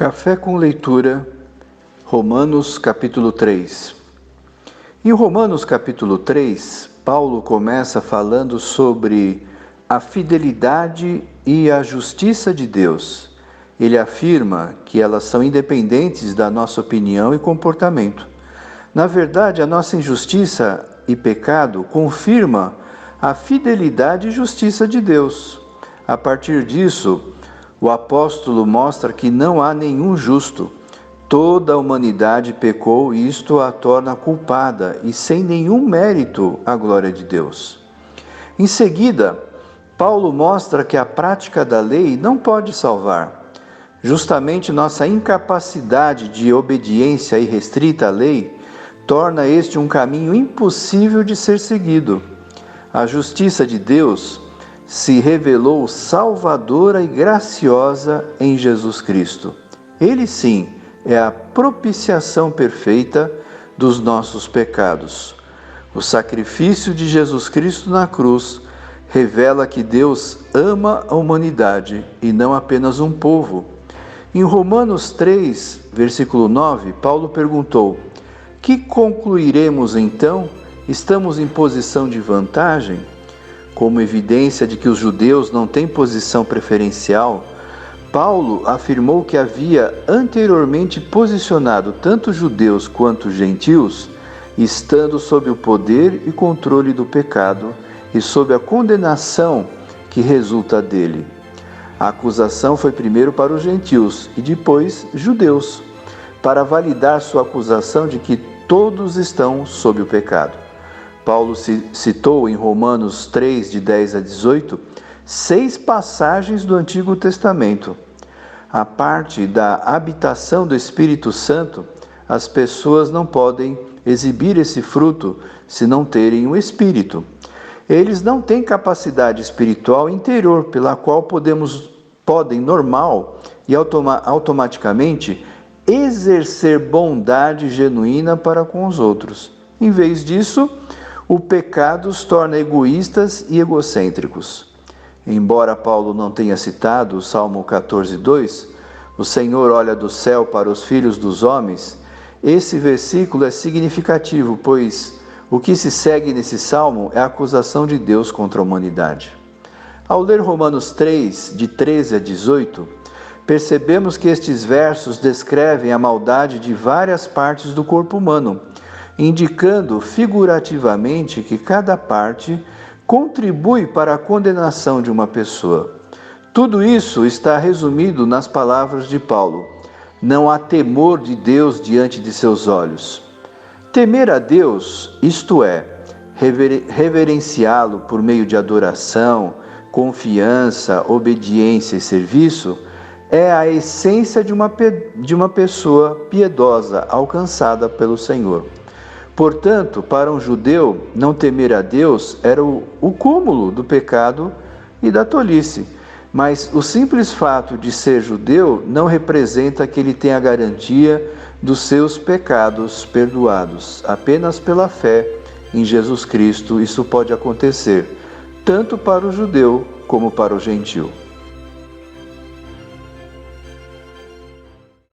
Café com leitura, Romanos capítulo 3. Em Romanos capítulo 3, Paulo começa falando sobre a fidelidade e a justiça de Deus. Ele afirma que elas são independentes da nossa opinião e comportamento. Na verdade, a nossa injustiça e pecado confirma a fidelidade e justiça de Deus. A partir disso, o apóstolo mostra que não há nenhum justo. Toda a humanidade pecou e isto a torna culpada e sem nenhum mérito à glória de Deus. Em seguida, Paulo mostra que a prática da lei não pode salvar. Justamente nossa incapacidade de obediência irrestrita à lei torna este um caminho impossível de ser seguido. A justiça de Deus se revelou salvadora e graciosa em Jesus Cristo. Ele sim é a propiciação perfeita dos nossos pecados. O sacrifício de Jesus Cristo na cruz revela que Deus ama a humanidade e não apenas um povo. Em Romanos 3, versículo 9, Paulo perguntou: "Que concluiremos então? Estamos em posição de vantagem?" Como evidência de que os judeus não têm posição preferencial, Paulo afirmou que havia anteriormente posicionado tanto judeus quanto gentios, estando sob o poder e controle do pecado e sob a condenação que resulta dele. A acusação foi primeiro para os gentios e depois judeus, para validar sua acusação de que todos estão sob o pecado. Paulo citou em Romanos 3, de 10 a 18, 6 passagens do Antigo Testamento. A parte da habitação do Espírito Santo, as pessoas não podem exibir esse fruto se não terem o Espírito. Eles não têm capacidade espiritual interior pela qual podem normal e automaticamente exercer bondade genuína para com os outros. Em vez disso, o pecado os torna egoístas e egocêntricos. Embora Paulo não tenha citado o Salmo 14:2, o Senhor olha do céu para os filhos dos homens, esse versículo é significativo, pois o que se segue nesse salmo é a acusação de Deus contra a humanidade. Ao ler Romanos 3, de 13 a 18, percebemos que estes versos descrevem a maldade de várias partes do corpo humano, indicando figurativamente que cada parte contribui para a condenação de uma pessoa. Tudo isso está resumido nas palavras de Paulo: não há temor de Deus diante de seus olhos. Temer a Deus, isto é, reverenciá-lo por meio de adoração, confiança, obediência e serviço, é a essência de uma pessoa piedosa alcançada pelo Senhor. Portanto, para um judeu, não temer a Deus era o cúmulo do pecado e da tolice. Mas o simples fato de ser judeu não representa que ele tenha a garantia dos seus pecados perdoados. Apenas pela fé em Jesus Cristo isso pode acontecer, tanto para o judeu como para o gentio.